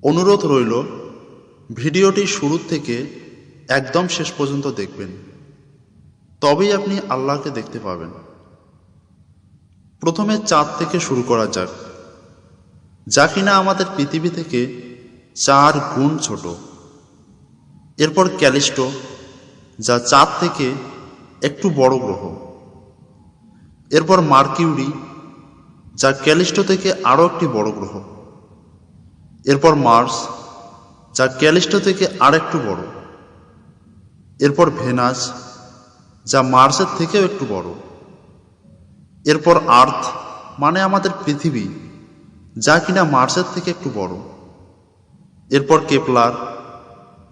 অনুরোধ রইল ভিডিওটি শুরু থেকে একদম শেষ পর্যন্ত দেখবেন, তবেই আপনি আল্লাহকে দেখতে পাবেন। প্রথমে চাঁদ থেকে শুরু করা যাক, যা কিনা আমাদের পৃথিবী থেকে 4 গুণ ছোট। এরপর ক্যালিস্টো, যা চাঁদ থেকে একটু বড় গ্রহ। এরপর মার্কিউরি, যা ক্যালিস্টো থেকে আরও একটি বড় গ্রহ। এরপর মার্স, যা ক্যালিস্টো থেকে আর একটু বড়। এরপর ভেনাস, যা মার্সের থেকেও একটু বড়। এরপর আর্থ মানে আমাদের পৃথিবী, যা কিনা মার্সের থেকে একটু বড়। এরপর কেপলার,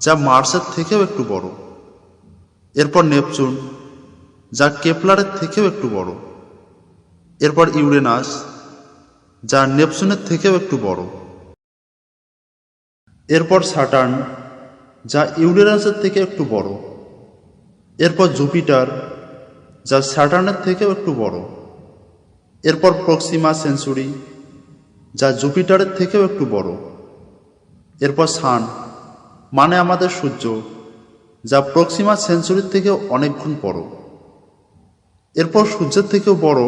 যা মার্সের থেকেও একটু বড়। এরপর নেপচুন, যা কেপলারের থেকেও একটু বড়। এরপর ইউরেনাস, যা নেপচুনের থেকেও একটু বড়। এরপর স্যাটার্ন, যা ইউরেনাসের থেকে একটু বড়। এরপর জুপিটার, যা স্যাটার্নের থেকেও একটু বড়। এরপর প্রক্সিমা সেঞ্চুরি, যা জুপিটারের থেকেও একটু বড়। এরপর সান মানে আমাদের সূর্য, যা প্রক্সিমা সেঞ্চুরির থেকেও অনেক গুণ বড়। এরপর সূর্যের থেকেও বড়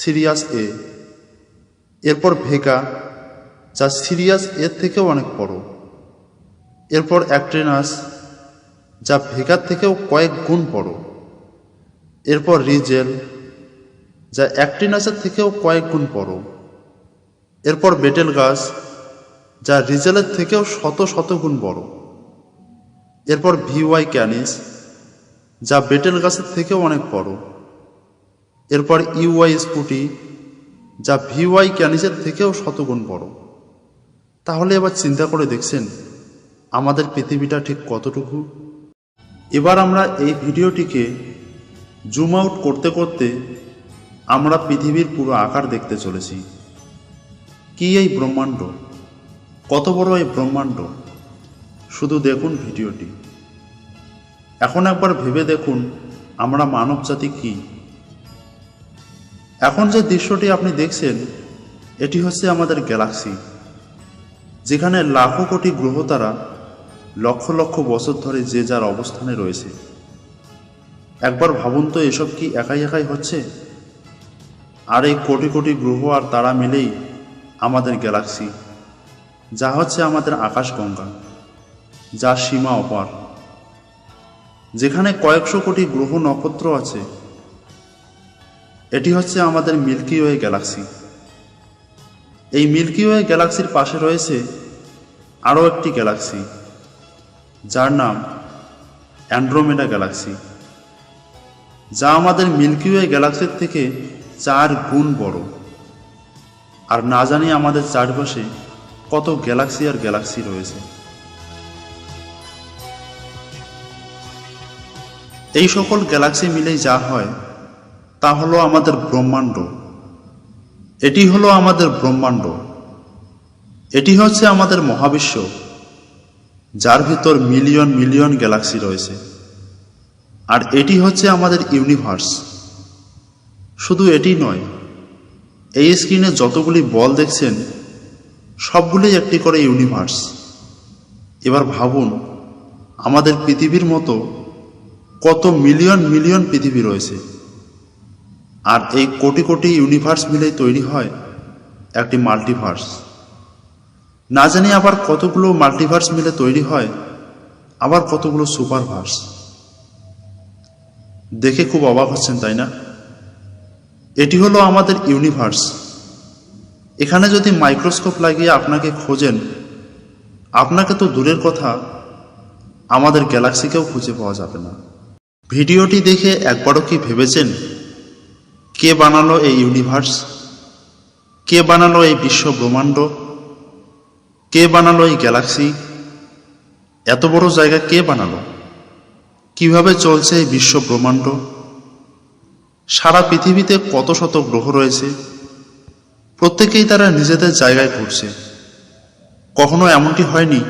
সিরিয়াস এ। এরপর ভেগা, যা সিরিয়াস এর থেকেও অনেক বড়। এরপর অ্যাক্টিনাস, যা ভেগার থেকেও কয়েক গুণ বড়। এরপর রিজেল, যা অ্যাক্টিনাসের থেকেও কয়েক গুণ বড়। এরপর বেটেলগাস, যা রিজেলের থেকেও শত শত গুণ বড়। এরপর ভিওয়াই ক্যানিস, যা বেটেলগাসের থেকেও অনেক বড়। এরপর ইউআই স্কুটি, যা ভিওয়াই ক্যানিসের থেকেও শতগুণ বড়। তাহলে এবার চিন্তা করে দেখছেন আমাদের পৃথিবীটা ঠিক কতটুকু। এবার আমরা এই ভিডিওটিকে জুম আউট করতে করতে আমরা পৃথিবীর পুরো আকার দেখতে চলেছি। কি এই ব্রহ্মাণ্ড, কত বড় এই ব্রহ্মাণ্ড, শুধু দেখুন ভিডিওটি। এখন একবার ভেবে দেখুন আমরা মানব জাতি কি। এখন যে দৃশ্যটি আপনি দেখছেন, এটি হচ্ছে আমাদের গ্যালাক্সি, যেখানে লাখো কোটি গ্রহতারা লক্ষ লক্ষ বছর ধরে যে যার অবস্থানে রয়েছে। একবার ভাবুন তো, এসব কি একাই একাই হচ্ছে? আর এই কোটি কোটি গ্রহ আর তারা মিলেই আমাদের গ্যালাক্সি, যা হচ্ছে আমাদের আকাশগঙ্গা, যার সীমা অপার, যেখানে কয়েকশো কোটি গ্রহ নক্ষত্র আছে। এটি হচ্ছে আমাদের মিল্কি ওয়ে গ্যালাক্সি। এই মিল্কি ওয়ে গ্যালাক্সির পাশে রয়েছে আরও একটি গ্যালাক্সি, যার নাম অ্যান্ড্রোমেডা গ্যালাক্সি, যা আমাদের মিল্কি ওয়ে গ্যালাক্সির থেকে 4 গুণ বড়। আর না জানি আমাদের চারপাশে কত গ্যালাক্সি আর গ্যালাক্সি রয়েছে। এই সকল গ্যালাক্সি মিলেই যা হয় তা হলো আমাদের ব্রহ্মাণ্ড। এটি হলো আমাদের ব্রহ্মাণ্ড। এটি হচ্ছে আমাদের মহাবিশ্ব, যার ভিতর মিলিয়ন মিলিয়ন গ্যালাক্সি রয়েছে। আর এটি হচ্ছে আমাদের ইউনিভার্স। শুধু এটি নয়, এই স্ক্রিনে যতগুলি বল দেখছেন সবগুলি একটি করে ইউনিভার্স। এবার ভাবুন আমাদের পৃথিবীর মতো কত মিলিয়ন মিলিয়ন পৃথিবী রয়েছে। আর এই কোটি কোটি ইউনিভার্স মিলেই তৈরি হয় একটি মাল্টিভার্স। না জানি আবার কতগুলো মাল্টিভার্স মিলে তৈরি হয় আবার কতগুলো সুপারভার্স। দেখে খুব অবাক হচ্ছেন, তাই না? এটি হলো আমাদের ইউনিভার্স। এখানে যদি মাইক্রোস্কোপ লাগিয়ে আপনাকে খোঁজেন, আপনাকে তো দূরের কথা আমাদের গ্যালাক্সিকেও খুঁজে পাওয়া যাবে না। ভিডিওটি দেখে একবারও কি ভেবেছেন কে বানালো এই ইউনিভার্স? কে বানালো এই বিশ্ব ব্রহ্মাণ্ড? কে বানালো এই গ্যালাক্সি? এত বড় জায়গা কে বানালো? কিভাবে চলছে এই বিশ্ব ব্রহ্মাণ্ড? সারা পৃথিবীতে কত শত গ্রহ রয়েছে, প্রত্যেকেই তারা নিজেদের জায়গায় ঘুরছে। কখনো এমনটি হয়নি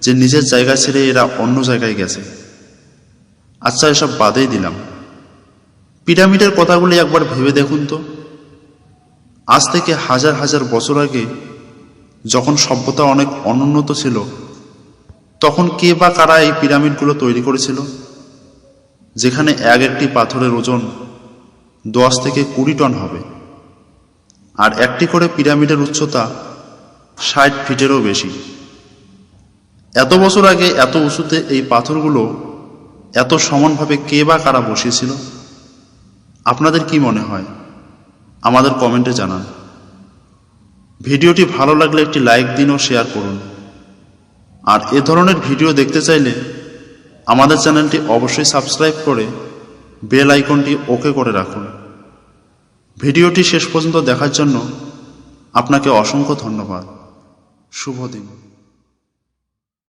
যে নিজের জায়গা ছেড়ে এরা অন্য জায়গায় গেছে। আচ্ছা, এসব বাদেই দিলাম, পিরামিডের কথাগুলি একবার ভেবে দেখুন তো। আজ থেকে হাজার হাজার বছর আগে যখন সভ্যতা অনেক অনুন্নত ছিল, তখন কে বা কারা এই পিরামিডগুলো তৈরি করেছিল, যেখানে এক একটি পাথরের ওজন 10 থেকে 20 টন হবে, আর একটি করে পিরামিডের উচ্চতা 60 ফিটেরও বেশি। এত বছর আগে এত উঁচুতে এই পাথরগুলো এত সমানভাবে কে বা কারা বসিয়েছিল? আপনাদের কি মনে হয়? আমাদের কমেন্টে জানান। ভিডিওটি ভালো লাগলে একটি লাইক দিন ও শেয়ার করুন। আর এ ধরনের ভিডিও দেখতে চাইলে আমাদের চ্যানেলটি অবশ্যই সাবস্ক্রাইব করে বেল আইকনটি ওকে করে রাখুন। ভিডিওটি শেষ পর্যন্ত দেখার জন্য আপনাকে অসংখ্য ধন্যবাদ। শুভ দিন।